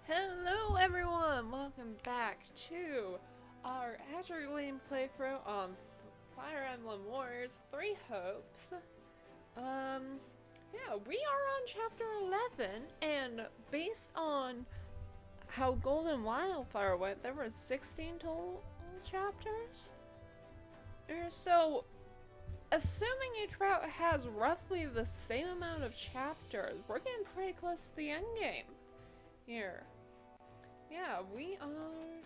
Hello everyone! Welcome back to our Azure Gleam playthrough on Fire Emblem Warriors 3 Hopes. Yeah, we are on chapter 11, and based on how Golden Wildfire went, there were 16 total chapters. So, assuming each route has roughly the same amount of chapters, we're getting pretty close to the end game here. Yeah, we are.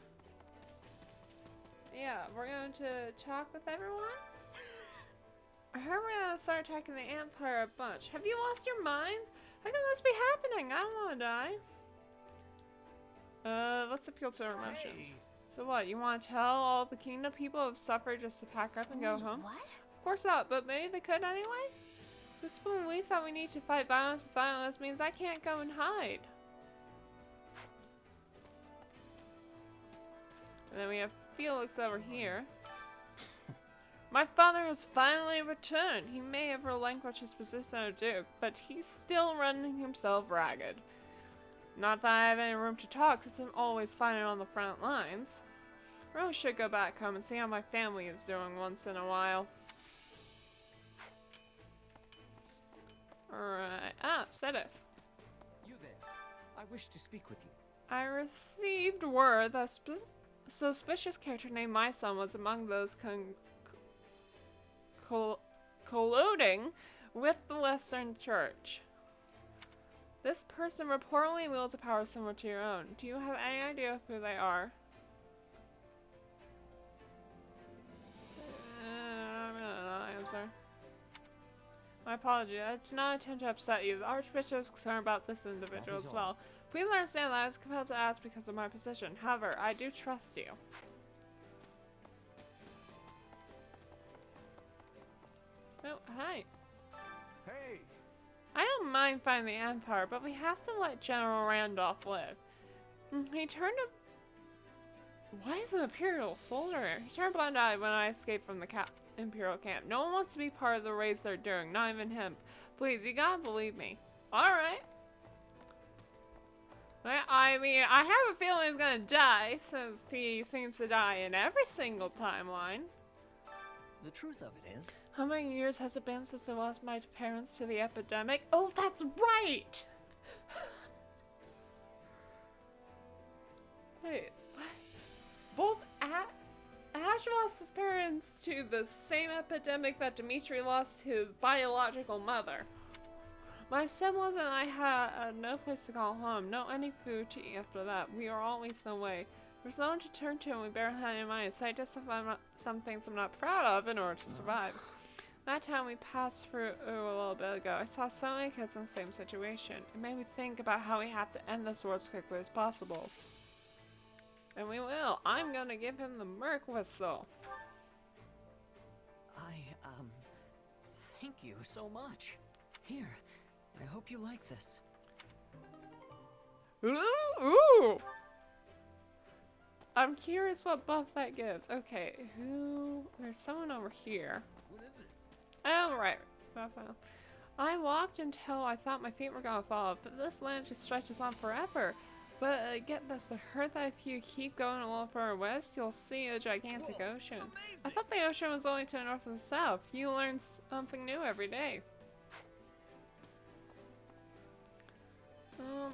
Yeah, we're going to talk with everyone. I heard we're gonna start attacking the Empire a bunch. Have you lost your minds? How can this be happening? I don't wanna die. Let's appeal to our emotions. Hey. So what, you wanna tell all the kingdom people have suffered just to pack up and go home? What? Of course not, but maybe they could anyway? This belief that we need to fight violence with violence means I can't go and hide. And then we have Felix over here. My father has finally returned. He may have relinquished his position as Duke, but he's still running himself ragged. Not that I have any room to talk, since I'm always fighting on the front lines. I really should go back home and see how my family is doing once in a while. Alright. Ah, Sedif. You there. I wish to speak with you. I received word that a suspicious character named my son was among those colluding with the Western Church. This person reportedly wields a power similar to your own. Do you have any idea of who they are? I'm sorry. My apologies. I do not intend to upset you. The Archbishop is concerned about this individual as well. Please understand that I was compelled to ask because of my position. However, I do trust you. Oh, hi. Hey! I don't mind fighting the Empire, but we have to let General Randolph live. He turned a... Why is an Imperial soldier here? He turned blind-eyed when I escaped from the Imperial camp. No one wants to be part of the raids they're doing, not even him. Please, you gotta believe me. Alright. I mean, I have a feeling he's gonna die, since he seems to die in every single timeline. The truth of it is, How many years has it been since I lost my parents to the epidemic? Oh, that's right! Wait, what? Both Ash lost his parents to the same epidemic that Dimitri lost his biological mother. My siblings and I had no place to call home, no any food to eat after that. We were always away. There's no one to turn to, and we barely had any money, so I just found some things I'm not proud of in order to survive. That time we passed through a little bit ago, I saw so many kids in the same situation. It made me think about how we have to end this war as quickly as possible. And we will. I'm gonna give him the Merc Whistle. thank you so much. Here, I hope you like this. Ooh! I'm curious what buff that gives. Okay, there's someone over here. What is it? Oh, right. I walked until I thought my feet were gonna fall off, but this land just stretches on forever. But get this, I heard that if you keep going a little further west, you'll see a gigantic ocean. Amazing. I thought the ocean was only to the north and the south. You learn something new every day.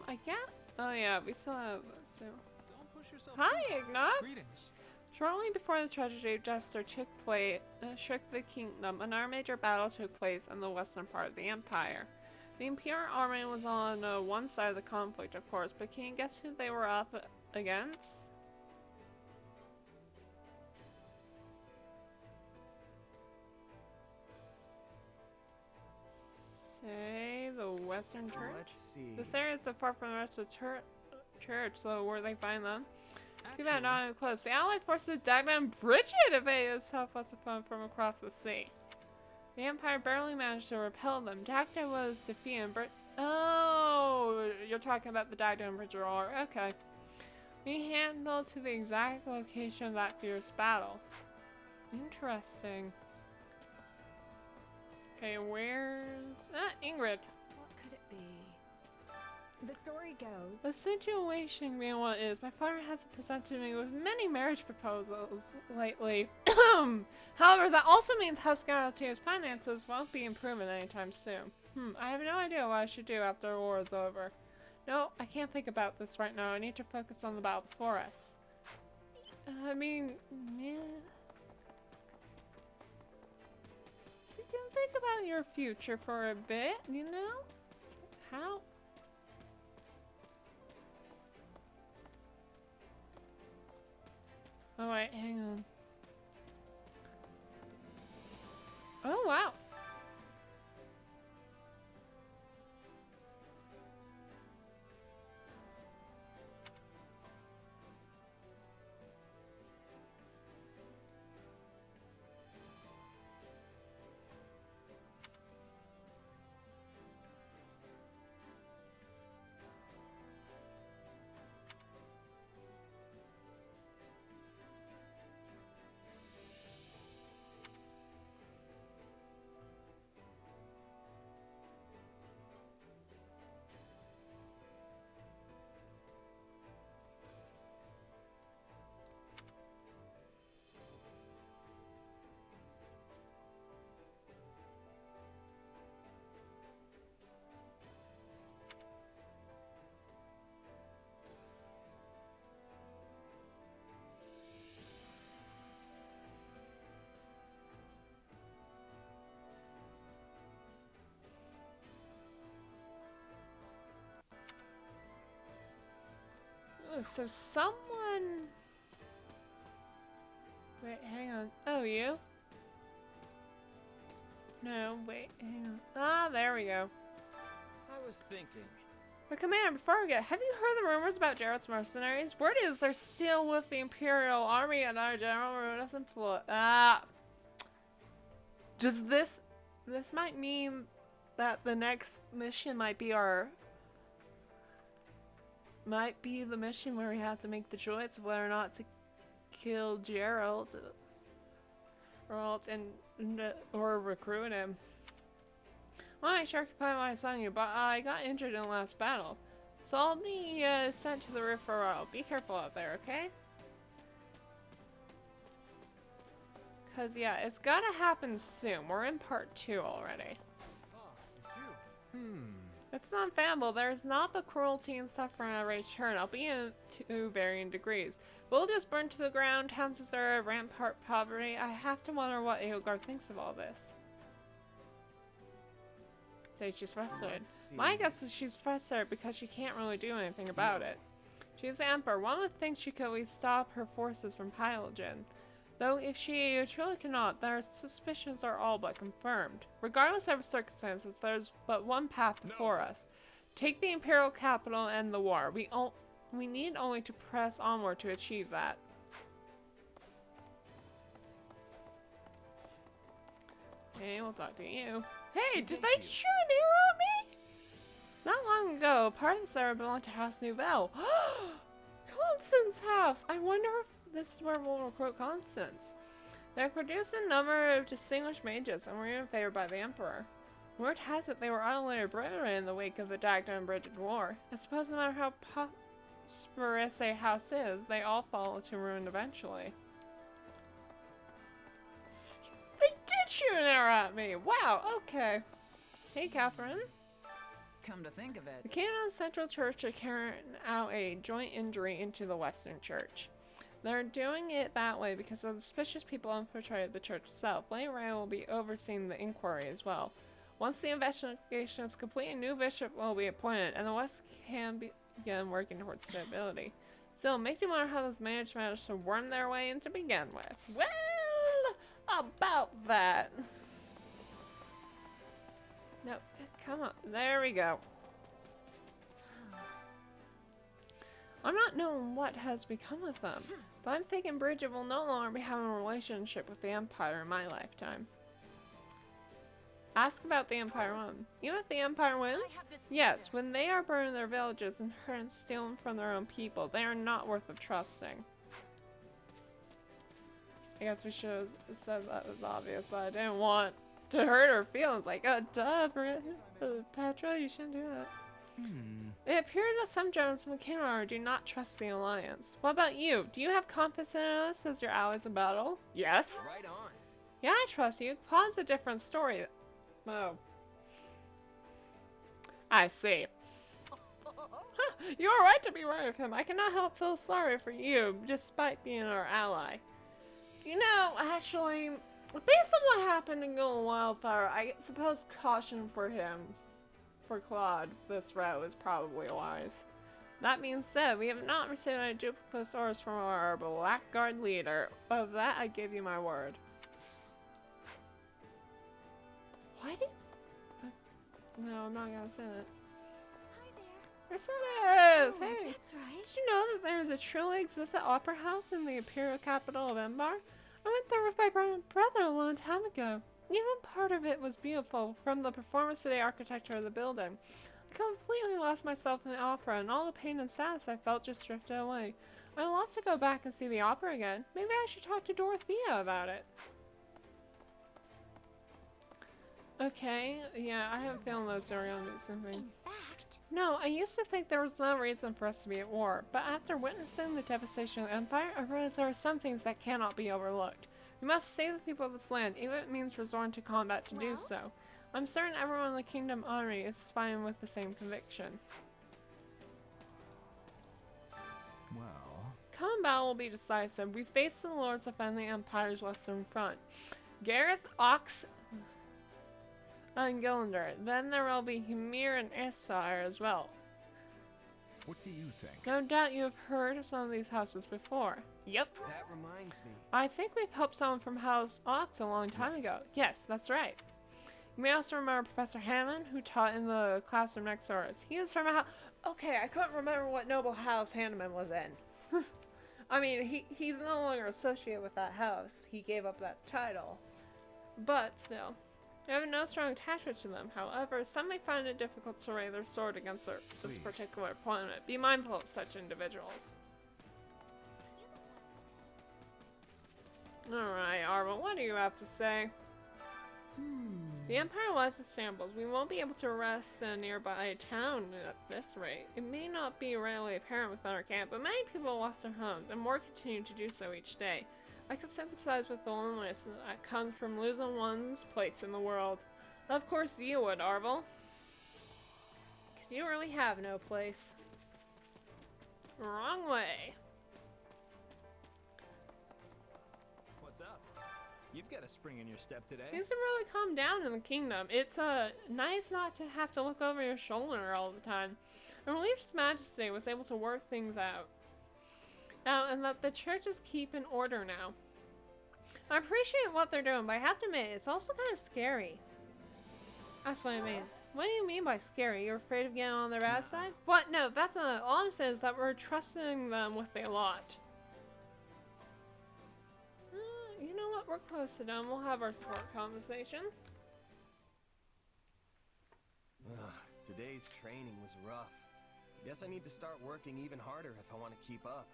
I guess. Oh yeah, we still have. So. Don't push yourself Hi, too hard. Ignatz. Greetings. Shortly before the tragedy of Jester shook the kingdom, another major battle took place in the western part of the empire. The Imperial army was on one side of the conflict, of course, but can you guess who they were up against? Say the Western Church? Let's see. This area is so far from the rest of the church, so where they find them? Too bad Actually, not even close. The Allied forces dug down Bridget evaded southwest of them from across the sea. The Empire barely managed to repel them. Dagda was defeated. Oh, you're talking about the Dagda and Bridget War. Okay. We handled to the exact location of that fierce battle. Interesting. Okay, where's... Ah, Ingrid. What could it be? The story goes. The situation being what it is, my father hasn't presented me with many marriage proposals lately. However, that also means House Galatea's finances won't be improving anytime soon. I have no idea what I should do after the war is over. No, I can't think about this right now. I need to focus on the battle before us. I mean, yeah. You can think about your future for a bit, you know? How? Oh wait, hang on. Oh wow. Oh, so someone... Wait, hang on. Oh, you? No, wait, hang on. Ah, there we go. I was thinking. But Commander, before we go, have you heard the rumors about Jarrett's mercenaries? Word is they're still with the Imperial Army and our General Ruinous influence. Ah. Does this might mean that the next mission might be the mission where we have to make the choice of whether or not to kill Gerald or recruit him. Well, I sure can find what I saw you, but I got injured in the last battle. So I'll be sent to the roof for a while. Be careful out there, okay? Cause yeah, it's gotta happen soon. We're in part 2 already. Oh, it's you. It's not famble. There's not the cruelty and suffering I return, albeit to varying degrees. Villages burned to the ground, towns deserted, rampart poverty. I have to wonder what Edelgard thinks of all this. Say she's frustrated. My guess is she's frustrated because she can't really do anything about it. She's the Emperor. One would think she could at least stop her forces from pillaging. Though if she truly cannot, their suspicions are all but confirmed. Regardless of circumstances, there's but one path before us. Take the Imperial capital and end the war. We need only to press onward to achieve that. Okay, we'll talk to you. Hey, did they shoot an arrow at me? Not long ago, part of the server belonged to House Nouvelle. Constance's house! I wonder if this is where we'll recruit Constance. They produced a number of distinguished mages and were even favored by the Emperor. Word has it they were utterly obliterated in the wake of the Dagda and Bridget War. I suppose no matter how prosperous a house is, they all fall to ruin eventually. They did shoot an arrow at me! Wow, okay. Hey, Catherine. Come to think of it. The Canon and Central Church are carrying out a joint injury into the Western Church. They're doing it that way because the suspicious people infiltrated the church itself. Lady Ray will be overseeing the inquiry as well. Once the investigation is complete, a new bishop will be appointed, and the West can begin working towards stability. Still, it makes you wonder how those managed managed to worm their way in to begin with. Well, about that. No, come on. There we go. I'm not knowing what has become of them, but I'm thinking Bridget will no longer be having a relationship with the Empire in my lifetime. Ask about the Empire win. Even if the Empire wins, yes, when they are burning their villages and stealing from their own people, they are not worth of trusting. I guess we should have said that was obvious, but I didn't want to hurt her feelings. Like, duh, Petra, you shouldn't do that. It appears that some generals in the kingdom do not trust the alliance. What about you? Do you have confidence in us as your allies in battle? Yes. Right on. Yeah, I trust you. Claude's a different story. Oh. I see. You are right to be wary of him. I cannot help feel sorry for you, despite being our ally. You know, actually, based on what happened in Golden Wildfire, I suppose caution for him, for Claude, this route is probably wise. That being said, we have not received any duplicate orders from our Blackguard leader. Of that, I give you my word. Why did... No, I'm not gonna say that. Yes, it is! Oh, Hey! that's right. Did you know that there is a truly existent opera house in the imperial capital of Embar? I went there with my brother a long time ago. Even part of it was beautiful, from the performance to the architecture of the building. I completely lost myself in the opera, and all the pain and sadness I felt just drifted away. I want to go back and see the opera again. Maybe I should talk to Dorothea about it. Okay, yeah, I have a feeling those are gonna do something. In fact, No, I used to think there was no reason for us to be at war, but after witnessing the devastation of the Empire, I realized there are some things that cannot be overlooked. We must save the people of this land, even if it means resorting to combat to do Well? so. I'm certain everyone in the Kingdom Army is fine with the same conviction. Well, Combat will be decisive. We face the Lords defend the Empire's western front. Gareth, Ox, and Gillinder. Then there will be Hymir and Aesir as well. what do you think? No doubt you have heard of some of these houses before. Yep. That reminds me. I think we've helped someone from House Ox a long time ago. Yes, that's right. You may also remember Professor Hammond, who taught in the classroom next door. He was from a house... Okay, I couldn't remember what noble house Hammond was in. I mean, he's no longer associated with that house. He gave up that title. But still, I have no strong attachment to them. However, some may find it difficult to raise their sword against this Please. particular opponent. Be mindful of such individuals. Alright, Arvel, what do you have to say? The Empire was in shambles. We won't be able to arrest a nearby town at this rate. It may not be readily apparent within our camp, but many people lost their homes, and more continue to do so each day. I can sympathize with the loneliness that comes from losing one's place in the world. Of course you would, Arvel. Because you really have no place. Wrong way. What's up? You've got a spring in your step today. Things have really calmed down in the kingdom. It's nice not to have to look over your shoulder all the time. I'm relieved His Majesty was able to work things out. And that the churches keep in order now. I appreciate what they're doing, but I have to admit, it's also kind of scary. That's what it means. What do you mean by scary? You're afraid of getting on their bad side? What? No, that's not. All I'm saying is that we're trusting them with a lot. You know what? We're close to done. We'll have our support conversation. Ugh, today's training was rough. Guess I need to start working even harder if I want to keep up.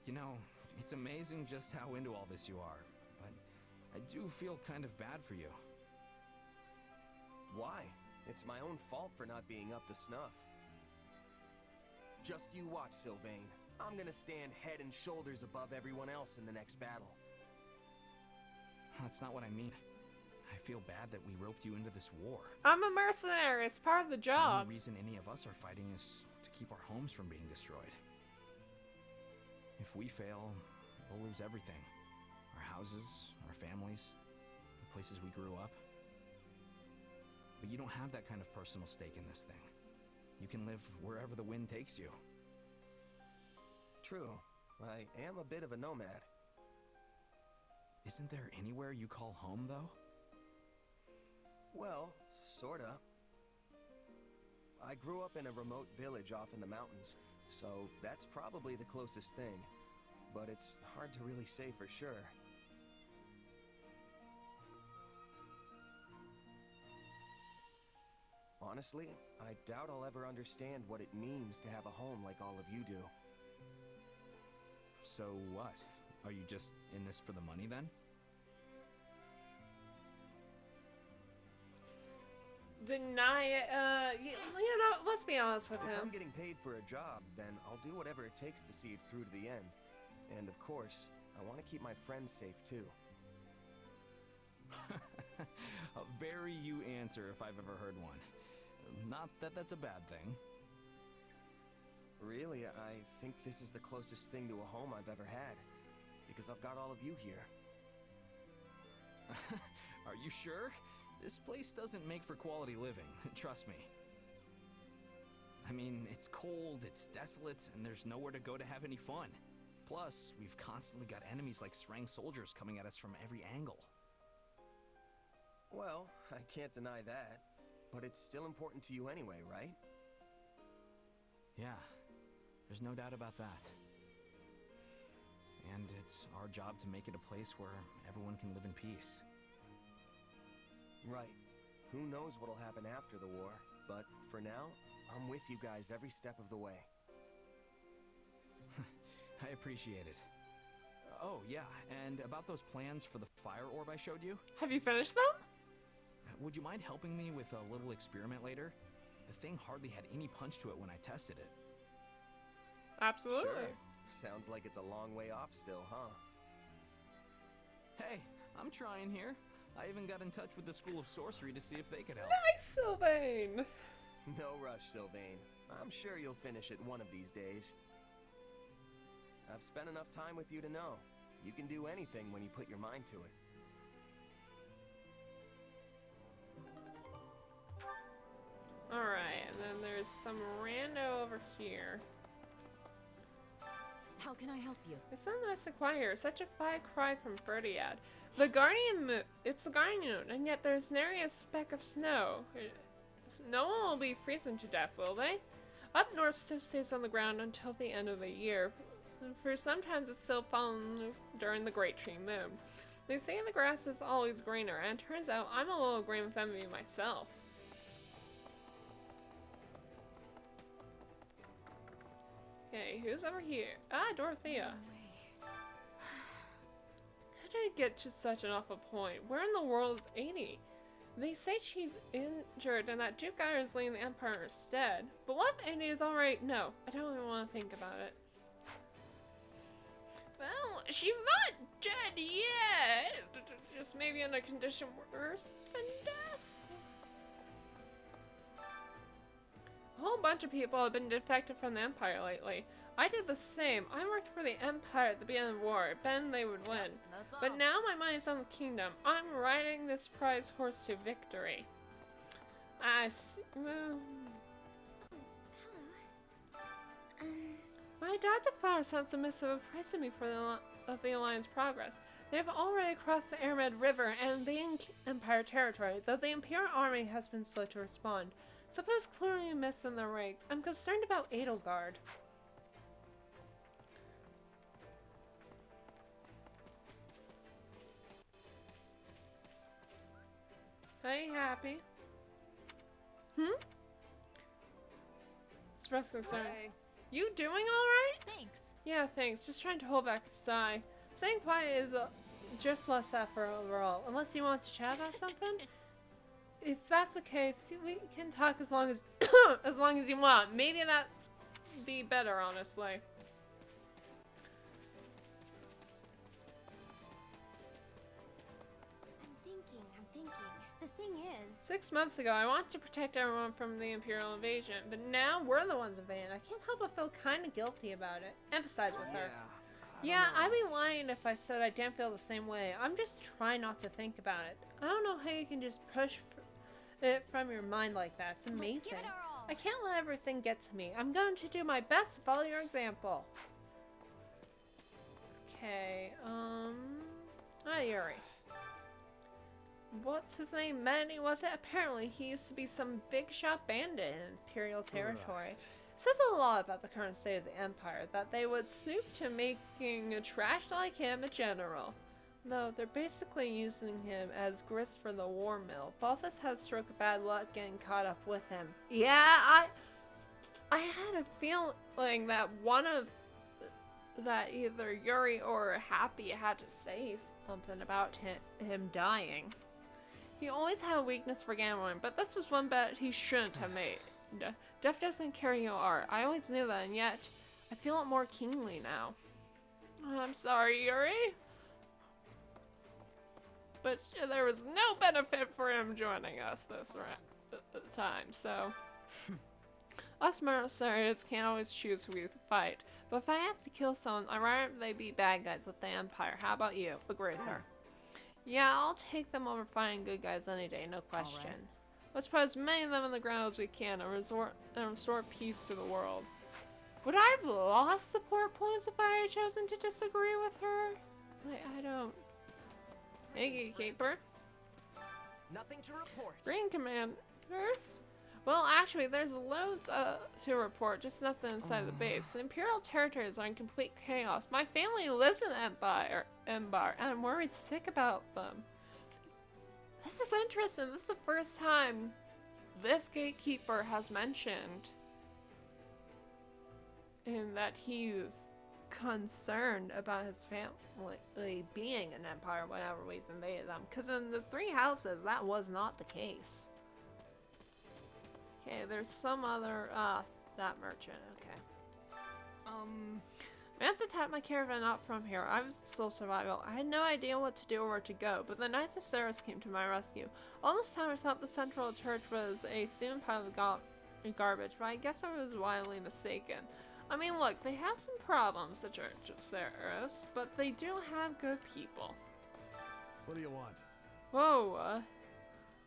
You know, it's amazing just how into all this you are, but I do feel kind of bad for you. Why? It's my own fault for not being up to snuff. Just you watch, Sylvain. I'm gonna stand head and shoulders above everyone else in the next battle. That's not what I mean. I feel bad that we roped you into this war. I'm a mercenary. It's part of the The job. only reason any of us are fighting is to keep our homes from being destroyed. If we fail, we'll lose everything. Our houses, our families, the places we grew up. But you don't have that kind of personal stake in this thing. You can live wherever the wind takes you. True. I am a bit of a nomad. Isn't there anywhere you call home, though? Well, sorta. I grew up in a remote village off in the mountains, so that's probably the closest thing. But it's hard to really say for sure. Honestly, I doubt I'll ever understand what it means to have a home like all of you do. So what? Are you just in this for the money then? deny it. You know, let's be honest with If him. I'm getting paid for a job, then I'll do whatever it takes to see it through to the end. And of course, I want to keep my friends safe too. A very you answer if I've ever heard one. Not that that's a bad thing. Really, I think this is the closest thing to a home I've ever had. Because I've got all of you here. Are you sure? This place doesn't make for quality living, trust me. I mean, it's cold, it's desolate, and there's nowhere to go to have any fun. Plus, we've constantly got enemies like Srang soldiers coming at us from every angle. Well, I can't deny that. But it's still important to you anyway, right? Yeah, there's no doubt about that. And it's our job to make it a place where everyone can live in peace. Right. Who knows what'll happen after the war, but for now, I'm with you guys every step of the way. I appreciate it. Oh, yeah, and about those plans for the fire orb I showed you? Have you finished them? Would you mind helping me with a little experiment later? The thing hardly had any punch to it when I tested it. Absolutely. Sure. Sounds like it's a long way off still, huh? Hey, I'm trying here. I even got in touch with the School of Sorcery to see if they could help. Nice, Sylvain. No rush, Sylvain. I'm sure you'll finish it one of these days. I've spent enough time with you to know. You can do anything when you put your mind to it. Alright, and then there's some rando over here. How can I help you? It's so nice to quiet here. Such a far cry from Ferdiad. The Guardian Moon. It's the Guardian Moon, and yet there's nary a speck of snow. No one will be freezing to death, will they? Up north, snow stays on the ground until the end of the year. For sometimes it's still falling during the Great Tree Moon. They say the grass is always greener, and it turns out I'm a little green with envy myself. Okay, who's over here? Ah, Dorothea. How did it get to such an awful point? Where in the world is 80? They say she's injured and that Duke Geyer is leading the Empire instead. But what if 80 is alright? No, I don't even want to think about it. Well, she's not dead yet. Just maybe in a condition worse than death. A whole bunch of people have been defected from the Empire lately. I did the same. I worked for the Empire at the beginning of the war, then they would win. That's all. But now my mind is on the kingdom. I'm riding this prize horse to victory. I see. Well, my adopted father sent a missive praising me for the Alliance progress. They have already crossed the Airmed River and the Empire territory, though the Imperial Army has been slow to respond. Suppose clearly missing the ranks. I'm concerned about Edelgard. Hey, happy? Express concern. Hey. You doing alright? Thanks. Yeah, thanks. Just trying to hold back a sigh. Staying quiet is just less effort overall. Unless you want to chat about something? If that's the case, we can talk as long as as long as you want. Maybe that's be better, honestly. I'm thinking. The thing is... 6 months ago, I wanted to protect everyone from the Imperial invasion, but now we're the ones invading. I can't help but feel kind of guilty about it. Emphasize with her. Yeah, I'd be lying if I said I didn't feel the same way. I'm just trying not to think about it. I don't know how you can just push it from your mind like that. It's amazing. Let's give it our all. I can't let everything get to me. I'm going to do my best to follow your example. Okay, Yuri. What's his name? Manny, was it? Apparently, he used to be some big shot bandit in Imperial territory. Right. Says a lot about the current state of the Empire, that they would stoop to making a trash like him a general. Though they're basically using him as grist for the war mill. Balthus has stroke of bad luck getting caught up with him. Yeah, I had a feeling that that either Yuri or Happy had to say something about him dying. He always had a weakness for gambling, but this was one bet he shouldn't have made. Death doesn't carry your art. I always knew that, and yet I feel it more keenly now. I'm sorry, Yuri. But there was no benefit for him joining us this time, so... Us mercenaries can't always choose who we fight, but if I have to kill someone, I'd rather they be bad guys with the Empire. How about you? Agree with her. Yeah, I'll take them over fighting good guys any day, no question. Let's put as many of them on the ground as we can and restore peace to the world. Would I have lost support points if I had chosen to disagree with her? I don't... Hey, Gatekeeper. Nothing to report. Green Commander. Well, actually, there's loads to report, just nothing inside the base. The Imperial territories are in complete chaos. My family lives in Embar, and I'm worried sick about them. This is interesting. This is the first time this Gatekeeper has mentioned in that he's concerned about his family being an empire whenever we've invaded them. Because in the Three Houses, that was not the case. Okay, there's some other, that merchant, okay. Mance attacked my caravan up from here. I was sole survival. I had no idea what to do or where to go, but the Knights of Ceres came to my rescue. All this time I thought the central church was a steaming pile of garbage, but I guess I was wildly mistaken. I mean, look, they have some problems, the Church of Ceres, but they do have good people. What do you want? Whoa,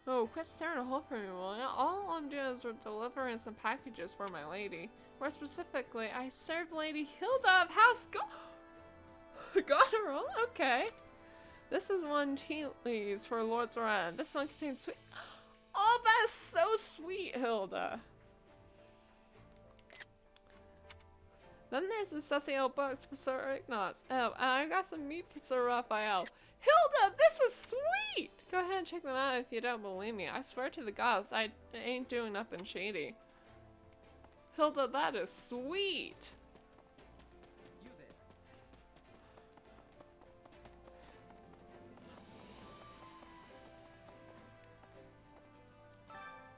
oh, quit staring a hole for me, will ya? All I'm doing is delivering some packages for my lady. More specifically, I served Lady Hilda of House Goneril? Okay. This is one tea leaves for Lord Zoran. This one contains sweet... Oh, that is so sweet, Hilda. Then there's the sussy old books for Sir Ignaz. Oh, and I got some meat for Sir Raphael. Hilda, this is sweet! Go ahead and check them out if you don't believe me. I swear to the gods, I ain't doing nothing shady. Hilda, that is sweet! You there.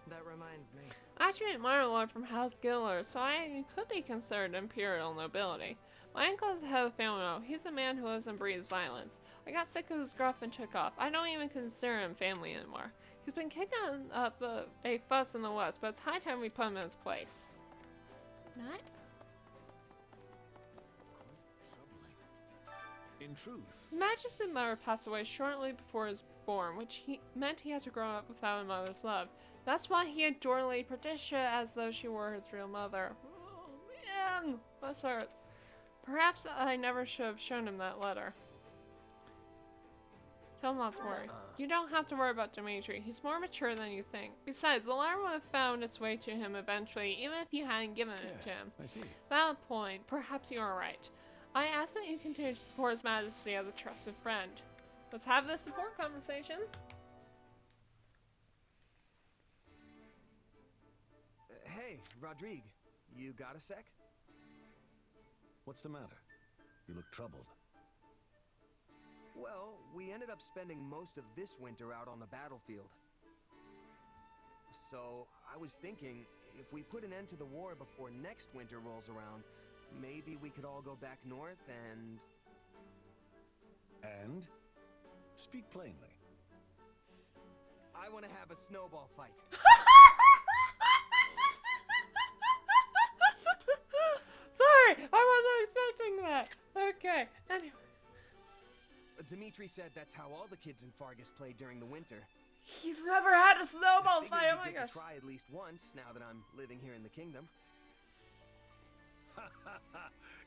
That reminds me. I actually admire a lord from House Giller, so I could be considered imperial nobility. My uncle is the head of the family now. He's a man who lives and breathes violence. I got sick of his gruff and took off. I don't even consider him family anymore. He's been kicking up a fuss in the west, but it's high time we put him in his place. Not? In truth, His Majesty's mother passed away shortly before he was born, which meant he had to grow up without a mother's love. That's why he adored Lady Patricia as though she were his real mother. Oh man, that hurts. Perhaps I never should have shown him that letter. Tell him not to worry. You don't have to worry about Dimitri. He's more mature than you think. Besides, the letter would have found its way to him eventually, even if you hadn't given it to him. I see. Valid point. Perhaps you are right. I ask that you continue to support His Majesty as a trusted friend. Let's have this support conversation. Hey, Rodrigue, you got a sec? What's the matter? You look troubled. Well, we ended up spending most of this winter out on the battlefield. So, I was thinking, if we put an end to the war before next winter rolls around, maybe we could all go back north and... And? Speak plainly. I want to have a snowball fight. Sorry, I wasn't expecting that. Okay, anyway. Dimitri said that's how all the kids in Fargus played during the winter. He's never had a snowball I figured fight, oh my we'd get gosh. to try at least once, now that I'm living here in the kingdom.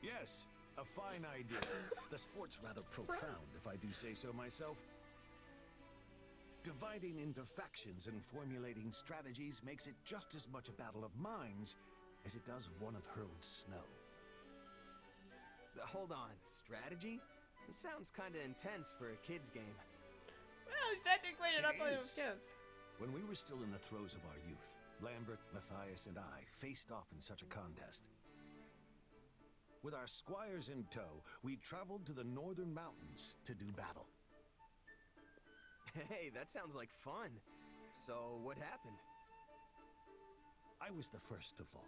Yes, a fine idea. The sport's rather profound, if I do say so myself. Dividing into factions and formulating strategies makes it just as much a battle of minds as it does one of hurled snow. Hold on, strategy? This sounds kinda intense for a kid's game. Well, technically you're not playing with is. kids. When we were still in the throes of our youth, Lambert, Matthias, and I faced off in such a contest. With our squires in tow, we traveled to the northern mountains to do battle. Hey, that sounds like fun. So, what happened? I was the first to fall.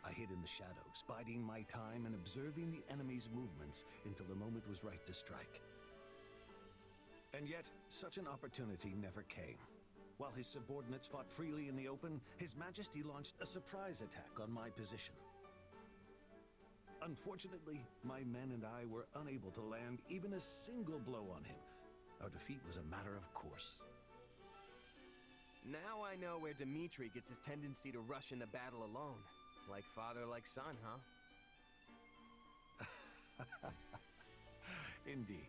I hid in the shadows, biding my time and observing the enemy's movements until the moment was right to strike. And yet, such an opportunity never came. While his subordinates fought freely in the open, His Majesty launched a surprise attack on my position. Unfortunately, my men and I were unable to land even a single blow on him. Our defeat was a matter of course. Now I know where Dimitri gets his tendency to rush into battle alone. Like father, like son, huh? Indeed.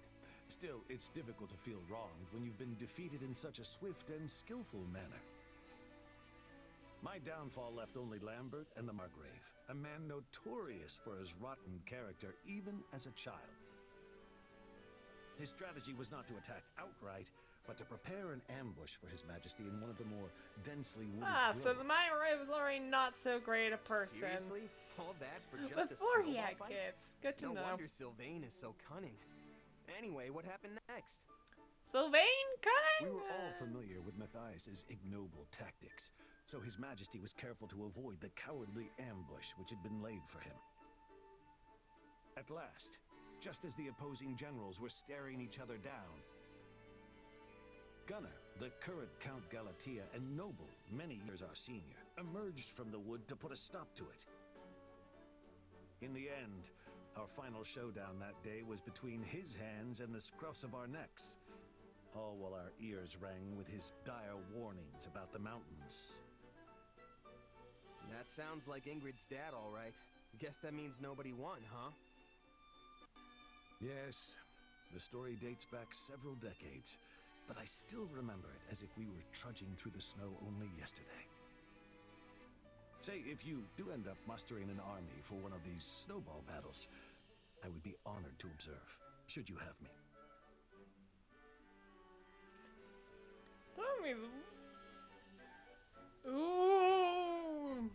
Still, it's difficult to feel wronged when you've been defeated in such a swift and skillful manner. My downfall left only Lambert and the Margrave, a man notorious for his rotten character even as a child. His strategy was not to attack outright, but to prepare an ambush for His Majesty in one of the more densely wooded So the groves. Margrave was already not so great a person. Seriously? All that for just Before a he snowball had fight? kids. Good to No know. wonder Sylvain is so cunning. Anyway, what happened next? Sylvain We cunning? were all familiar with Matthias's ignoble tactics, so His Majesty was careful to avoid the cowardly ambush which had been laid for him. At last, just as the opposing generals were staring each other down, Gunnar, the current Count Galatea and noble, many years our senior, emerged from the wood to put a stop to it. In the end, our final showdown that day was between his hands and the scruffs of our necks, all while our ears rang with his dire warnings about the mountains. That sounds like Ingrid's dad, all right. Guess that means nobody won, huh? Yes, the story dates back several decades, but I still remember it as if we were trudging through the snow only yesterday. Say, if you do end up mustering an army for one of these snowball battles, I would be honored to observe, should you have me. Ooh.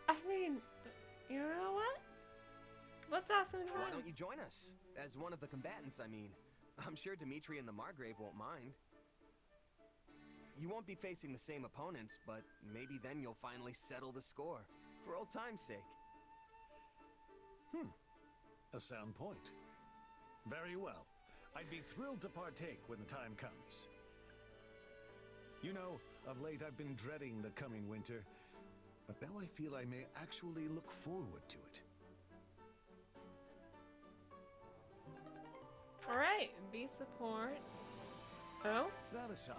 I mean, you know what? Let's ask him to Why join. don't you join us? As one of the combatants, I mean. I'm sure Dimitri and the Margrave won't mind. You won't be facing the same opponents, but maybe then you'll finally settle the score. For old time's sake. A sound point. Very well. I'd be thrilled to partake when the time comes. You know, of late I've been dreading the coming winter, but now I feel I may actually look forward to it. Alright, be support. Oh? That aside,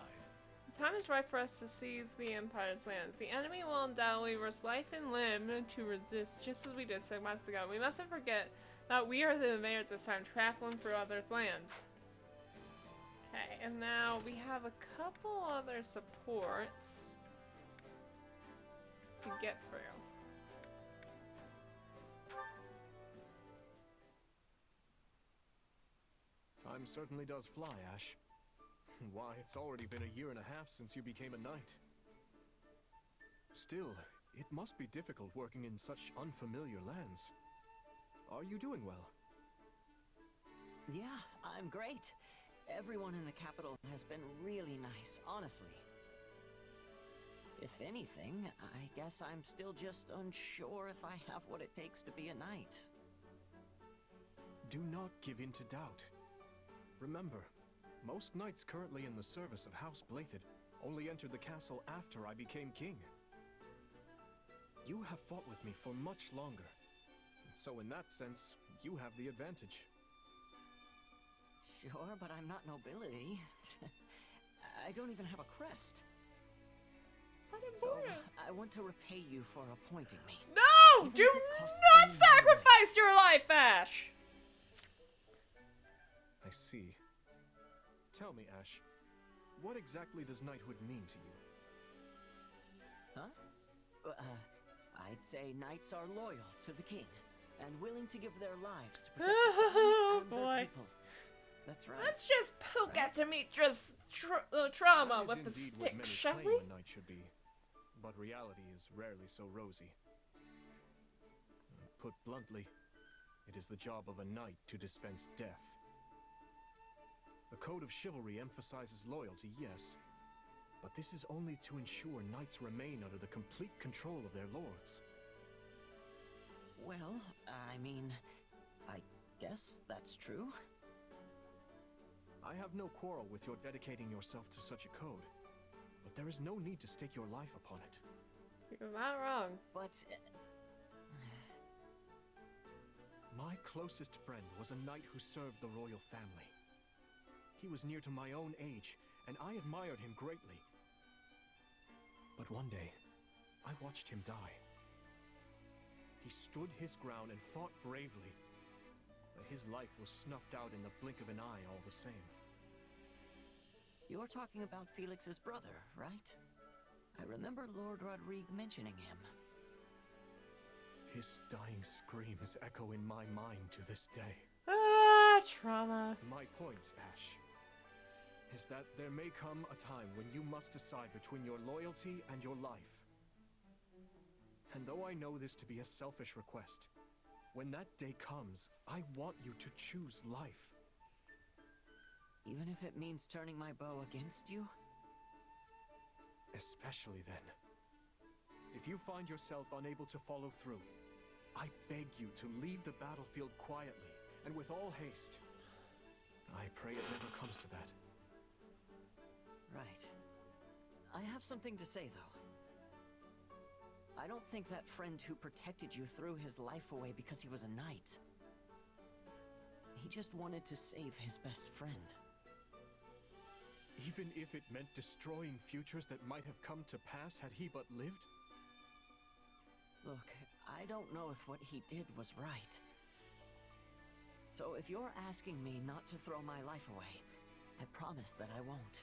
The time is right for us to seize the Empire's lands. The enemy will undoubtedly risk life and limb to resist, just as we did 6 months ago. We mustn't forget that we are the invaders this time, traveling through others' lands. Okay, and now we have a couple other supports to get through. Time certainly does fly, Ash. Why, it's already been a year and a half since you became a knight. Still, it must be difficult working in such unfamiliar lands. Are you doing well? Yeah, I'm great. Everyone in the capital has been really nice, honestly. If anything, I guess I'm still just unsure if I have what it takes to be a knight. Do not give in to doubt. Remember, most knights currently in the service of House Blathed only entered the castle after I became king. You have fought with me for much longer, and so in that sense, you have the advantage. Sure, but I'm not nobility. I don't even have a crest. What So, important. I want to repay you for appointing me. No! Even Do if it costs not me my sacrifice your life, Ash! I see. Tell me, Ash, what exactly does knighthood mean to you? Huh? I'd say knights are loyal to the king and willing to give their lives to protect the Oh, crown and their boy. people. That's right. Let's just poke at Demetrius' trauma That is with the indeed what stick, many shall claim we? a knight should be, but reality is rarely so rosy. Put bluntly, It is the job of a knight to dispense death. The code of chivalry emphasizes loyalty, yes, but this is only to ensure knights remain under the complete control of their lords. Well, I mean, I guess that's true. I have no quarrel with your dedicating yourself to such a code, but there is no need to stake your life upon it. You're not wrong. But My closest friend was a knight who served the royal family. He was near to my own age, and I admired him greatly. But one day, I watched him die. He stood his ground and fought bravely, but his life was snuffed out in the blink of an eye all the same. you're talking about Felix's brother, right? I remember Lord Rodrigue mentioning him. His dying screams echo in my mind to this day. Ah, trauma. My point, Ash, is that there may come a time when you must decide between your loyalty and your life. And though I know this to be a selfish request, when that day comes, I want you to choose life. Even if it means turning my bow against you? Especially then. If you find yourself unable to follow through, I beg you to leave the battlefield quietly and with all haste. I pray it never comes to that. Right. I have something to say, though. I don't think that friend who protected you threw his life away because he was a knight. He just wanted to save his best friend. Even if it meant destroying futures that might have come to pass had he but lived? Look, I don't know if what he did was right. So if you're asking me not to throw my life away, I promise that I won't.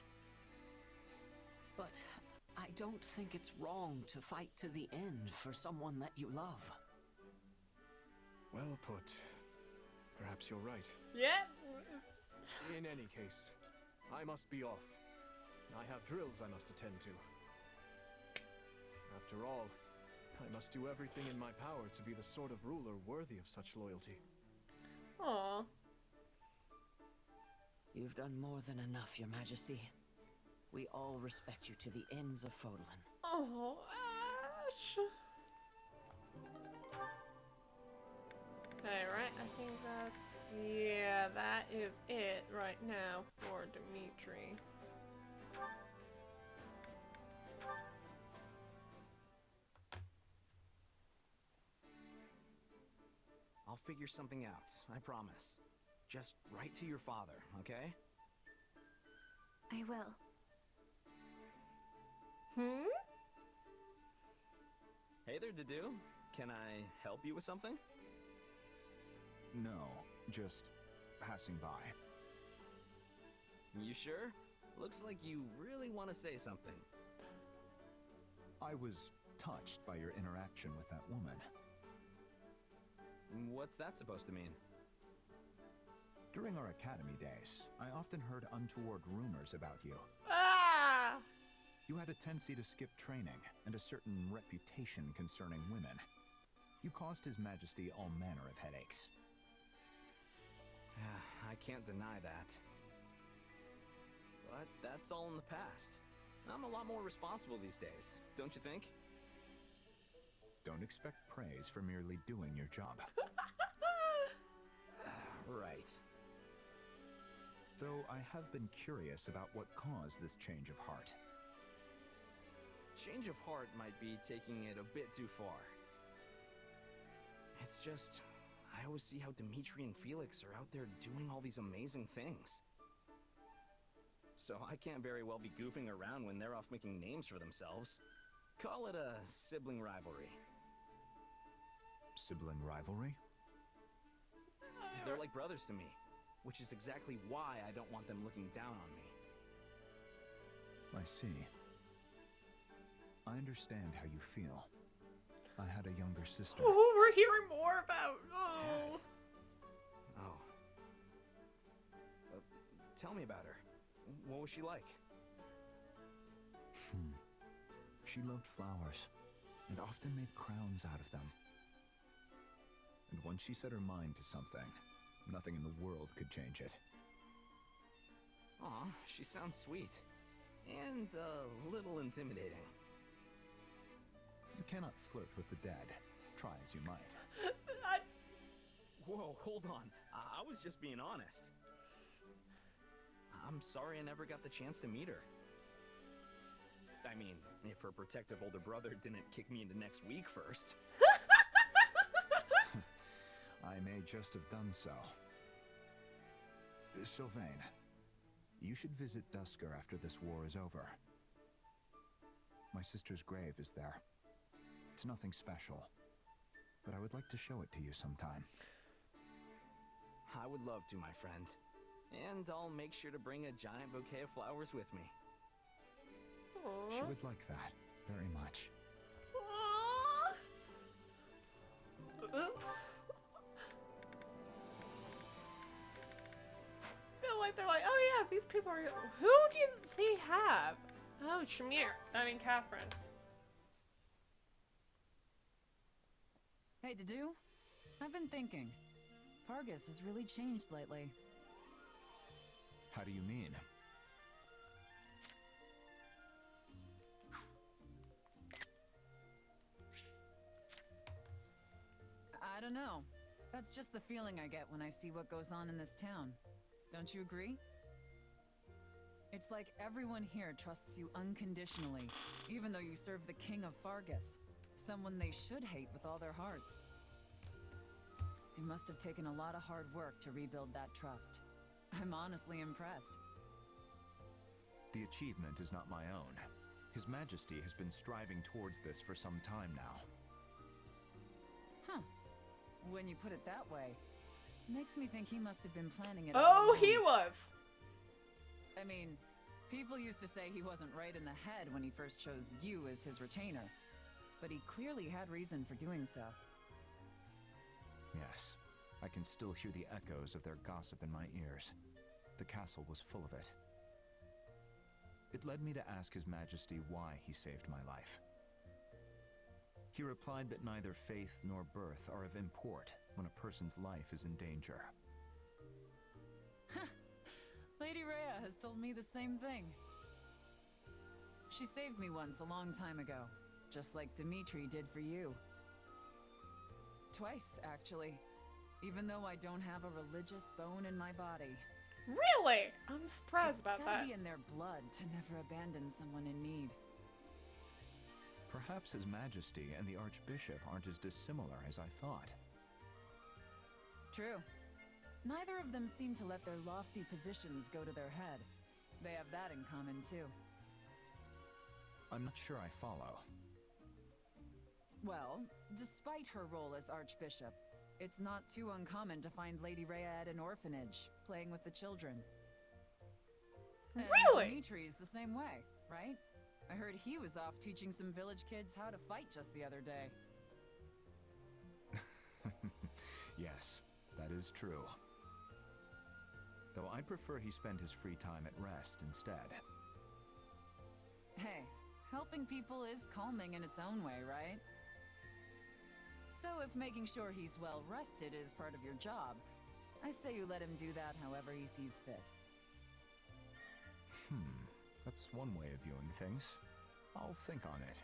But I don't think it's wrong to fight to the end for someone that you love. Well put. Perhaps you're right. Yep. In any case, I must be off. I have drills I must attend to. After all, I must do everything in my power to be the sort of ruler worthy of such loyalty. Aw. You've done more than enough, Your Majesty. We all respect you to the ends of Fodlan. Oh, Ash. Okay, right? I think that's... Yeah, that is it right now for Dimitri. I'll figure something out, I promise. Just write to your father, okay? I will. Hmm? Hey there, Dedu. Can I help you with something? No, just passing by. You sure? Looks like you really want to say something. I was touched by your interaction with that woman. What's that supposed to mean? During our academy days, I often heard untoward rumors about you. Ah! You had a tendency to skip training, and a certain reputation concerning women. You caused His Majesty all manner of headaches. I can't deny that. But that's all in the past. I'm a lot more responsible these days, don't you think? Don't expect praise for merely doing your job. Right. Though I have been curious about what caused this change of heart. Change of heart might be taking it a bit too far. It's just, I always see how Dimitri and Felix are out there doing all these amazing things. So I can't very well be goofing around when they're off making names for themselves. Call it a sibling rivalry. Sibling rivalry? They're like brothers to me, which is exactly why I don't want them looking down on me. I see. I understand how you feel. I had a younger sister. Oh, we're hearing more about... Oh. Oh. Tell me about her. What was she like? She loved flowers, and often made crowns out of them. And once she set her mind to something, nothing in the world could change it. Aw, she sounds sweet. And a little intimidating. You cannot flirt with the dead, try as you might. Whoa, hold on. I was just being honest. I'm sorry I never got the chance to meet her. I mean, if her protective older brother didn't kick me into next week first. I may just have done so. Sylvain, you should visit Dusker after this war is over. My sister's grave is there. It's nothing special, but I would like to show it to you sometime. I would love to, my friend. And I'll make sure to bring a giant bouquet of flowers with me. She would like that very much. Feel like they're like, oh yeah, these people are. Who does he have? Oh, Shamir. I mean, Catherine. Hey, Dedu. I've been thinking. Fargus has really changed lately. How do you mean? I don't know. That's just the feeling I get when I see what goes on in this town. Don't you agree? It's like everyone here trusts you unconditionally, even though you serve the King of Fargus, someone they should hate with all their hearts. It must have taken a lot of hard work to rebuild that trust. I'm honestly impressed. The achievement is not my own. His Majesty has been striving towards this for some time now. Huh. When you put it that way, it makes me think he must have been planning it all Oh, along. he was. I mean, people used to say he wasn't right in the head when he first chose you as his retainer. But he clearly had reason for doing so. Yes, I can still hear the echoes of their gossip in my ears. The castle was full of it. It led me to ask His Majesty why he saved my life. He replied that neither faith nor birth are of import when a person's life is in danger. Lady Rhea has told me the same thing. She saved me once a long time ago, just like Dimitri did for you. Twice, actually. Even though I don't have a religious bone in my body. Really? I'm surprised about It's gotta that. be in their blood to never abandon someone in need. Perhaps His Majesty and the Archbishop aren't as dissimilar as I thought. True. Neither of them seem to let their lofty positions go to their head. They have that in common, too. I'm not sure I follow. Well, despite her role as Archbishop, it's not too uncommon to find Lady Rhea at an orphanage, playing with the children. And Really? Dimitri's the same way, right? I heard he was off teaching some village kids how to fight just the other day. Yes, that is true. Though I'd prefer he spend his free time at rest instead. Hey, helping people is calming in its own way, right? So if making sure he's well rested is part of your job, I say you let him do that however he sees fit. That's one way of viewing things. I'll think on it.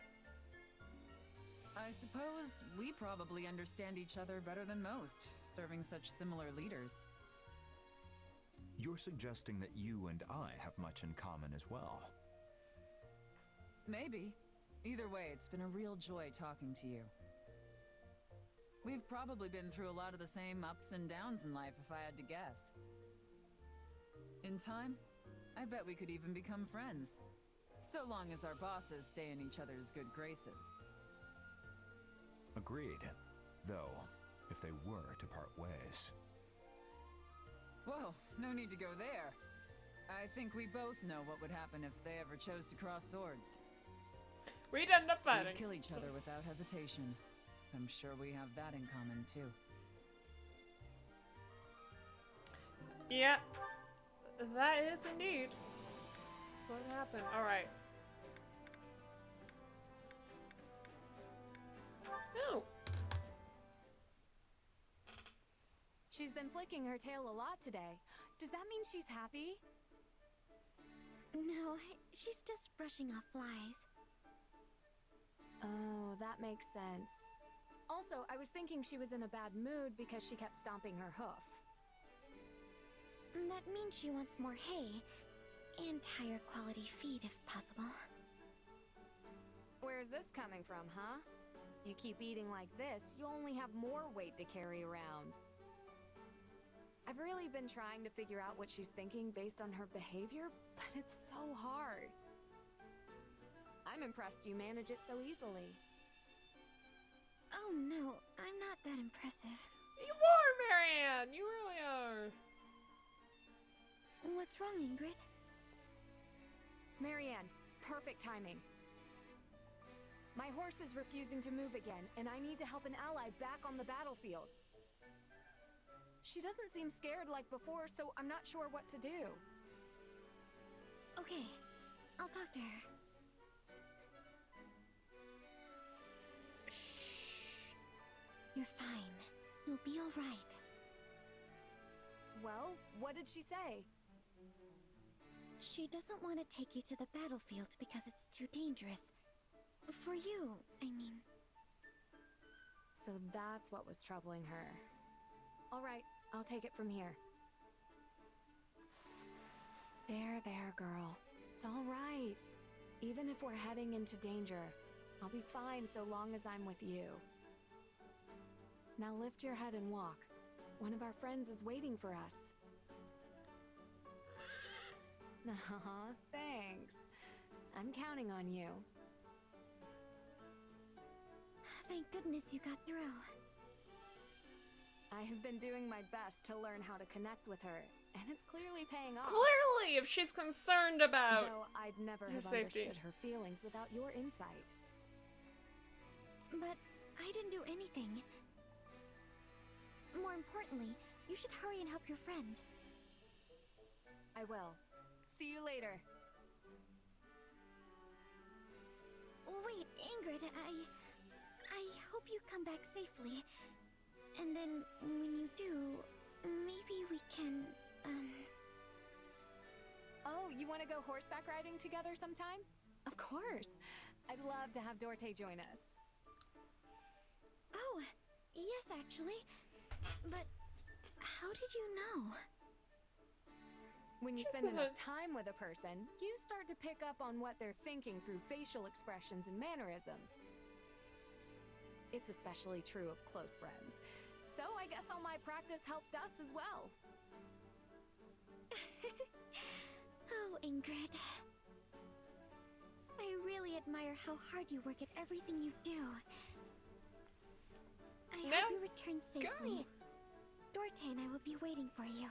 I suppose we probably understand each other better than most, serving such similar leaders. You're suggesting that you and I have much in common as well. Maybe. Either way, it's been a real joy talking to you. We've probably been through a lot of the same ups and downs in life, if I had to guess. In time, I bet we could even become friends. So long as our bosses stay in each other's good graces. Agreed. Though, if they were to part ways. Whoa, no need to go there. I think we both know what would happen if they ever chose to cross swords. We'd end up fighting. We'd kill each other without hesitation. I'm sure we have that in common, too. Yeah, that is indeed what happened. All right. No. She's been flicking her tail a lot today. Does that mean she's happy? No, she's just brushing off flies. Oh, that makes sense. Also, I was thinking she was in a bad mood because she kept stomping her hoof. That means she wants more hay and higher quality feed if possible. Where's this coming from, huh? You keep eating like this, you'll only have more weight to carry around. I've really been trying to figure out what she's thinking based on her behavior, but it's so hard. I'm impressed you manage it so easily. Oh no, I'm not that impressive. You are, Marianne! You really are. What's wrong, Ingrid? Marianne, perfect timing. My horse is refusing to move again, and I need to help an ally back on the battlefield. She doesn't seem scared like before, so I'm not sure what to do. Okay, I'll talk to her. Shh. You're fine. You'll be all right. Well, what did she say? She doesn't want to take you to the battlefield because it's too dangerous. For you, I mean. So that's what was troubling her. All right, I'll take it from here. There, girl. It's all right. Even if we're heading into danger, I'll be fine so long as I'm with you. Now lift your head and walk. One of our friends is waiting for us. Aw, thanks. I'm counting on you. Thank goodness you got through. I have been doing my best to learn how to connect with her, and it's clearly paying off. Clearly, if she's concerned about No, I'd never her have safety. understood her feelings without your insight. But I didn't do anything. More importantly, you should hurry and help your friend. I will. See you later. Wait, Ingrid, I hope you come back safely. And then, when you do, maybe we can, Oh, you want to go horseback riding together sometime? Of course. I'd love to have Dorte join us. Oh, yes, actually. But how did you know? When you She's spend not- enough time with a person, you start to pick up on what they're thinking through facial expressions and mannerisms. It's especially true of close friends. So I guess all my practice helped us as well. Oh, Ingrid. I really admire how hard you work at everything you do. I Now hope you return safely. Dorte and I will be waiting for you.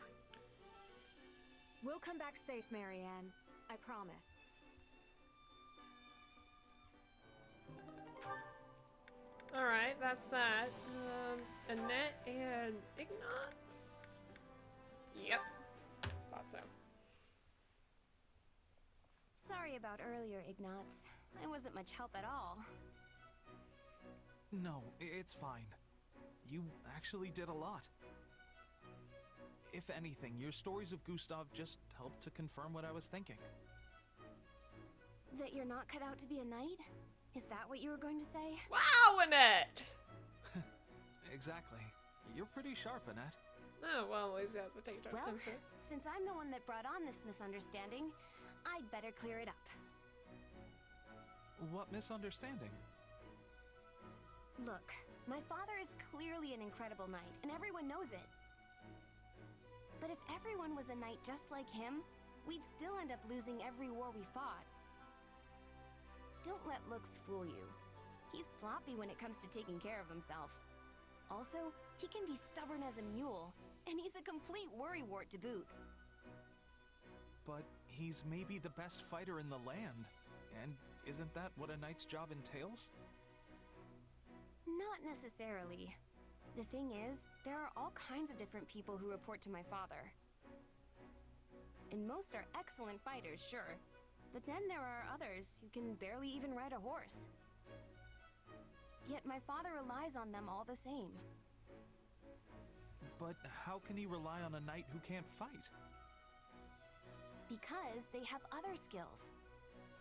We'll come back safe, Marianne. I promise. Alright, that's that. Annette and Ignatz? Yep. Thought so. Sorry about earlier, Ignatz. I wasn't much help at all. No, it's fine. You actually did a lot. If anything, your stories of Gustav just helped to confirm what I was thinking. That you're not cut out to be a knight? Is that what you were going to say? Wow, Annette! Exactly. You're pretty sharp, Annette. Oh, well, always has to take a Well, pencil. since I'm the one that brought on this misunderstanding, I'd better clear it up. What misunderstanding? Look, my father is clearly an incredible knight, and everyone knows it. But if everyone was a knight just like him, we'd still end up losing every war we fought. Don't let looks fool you. He's sloppy when it comes to taking care of himself. Also, he can be stubborn as a mule, and he's a complete worrywart to boot. But he's maybe the best fighter in the land. And isn't that what a knight's job entails? Not necessarily. The thing is, there are all kinds of different people who report to my father. And most are excellent fighters, sure. But then there are others who can barely even ride a horse. Yet my father relies on them all the same. But how can he rely on a knight who can't fight? Because they have other skills.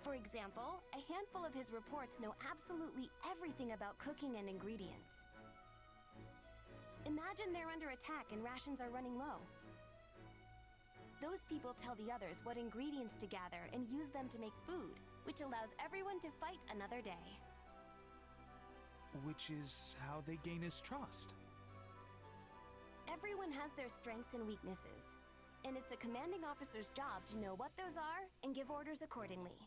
For example, a handful of his reports know absolutely everything about cooking and ingredients. Imagine they're under attack and rations are running low. Those people tell the others what ingredients to gather and use them to make food, which allows everyone to fight another day. Which is how they gain his trust. Everyone has their strengths and weaknesses, and it's a commanding officer's job to know what those are and give orders accordingly.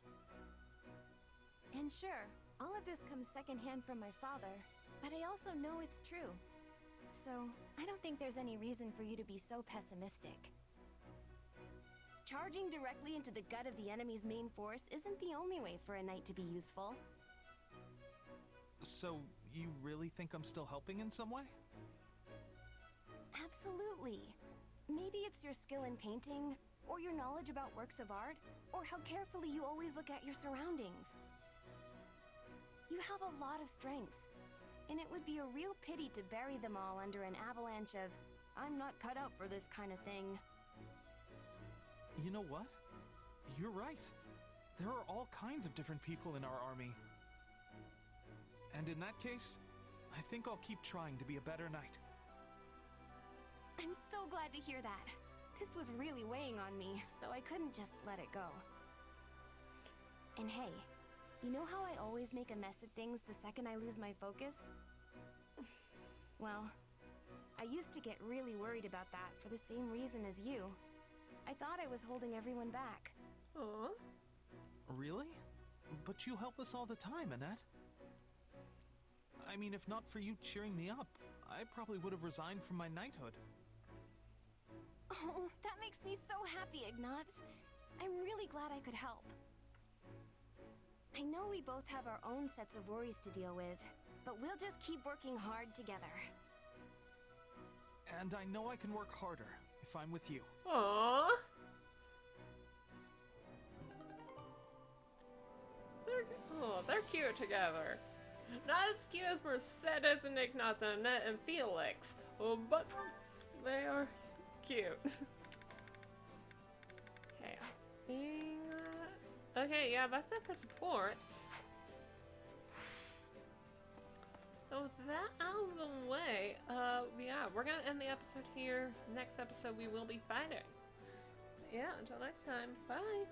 And sure, all of this comes secondhand from my father, but I also know it's true. So, I don't think there's any reason for you to be so pessimistic. Charging directly into the gut of the enemy's main force isn't the only way for a knight to be useful. So, you really think I'm still helping in some way? Absolutely. Maybe it's your skill in painting, or your knowledge about works of art, or how carefully you always look at your surroundings. You have a lot of strengths, and it would be a real pity to bury them all under an avalanche of, "I'm not cut out for this kind of thing." You know what? You're right. There are all kinds of different people in our army. And in that case, I think I'll keep trying to be a better knight. I'm so glad to hear that. This was really weighing on me, so I couldn't just let it go. And hey, you know how I always make a mess of things the second I lose my focus? Well, I used to get really worried about that for the same reason as you. I thought I was holding everyone back. Aww. Really? But you help us all the time, Annette. I mean, if not for you cheering me up, I probably would have resigned from my knighthood. Oh, that makes me so happy, Ignatz. I'm really glad I could help. I know we both have our own sets of worries to deal with, but we'll just keep working hard together. And I know I can work harder if I'm with you. Aww. They're cute together. Not as cute as Mercedes and Ignatz and Annette and Felix, but they are cute. Okay, I think okay, yeah, that's it for supports. So with that out of the way, yeah, we're gonna end the episode here. Next episode we will be fighting. Yeah, until next time, bye.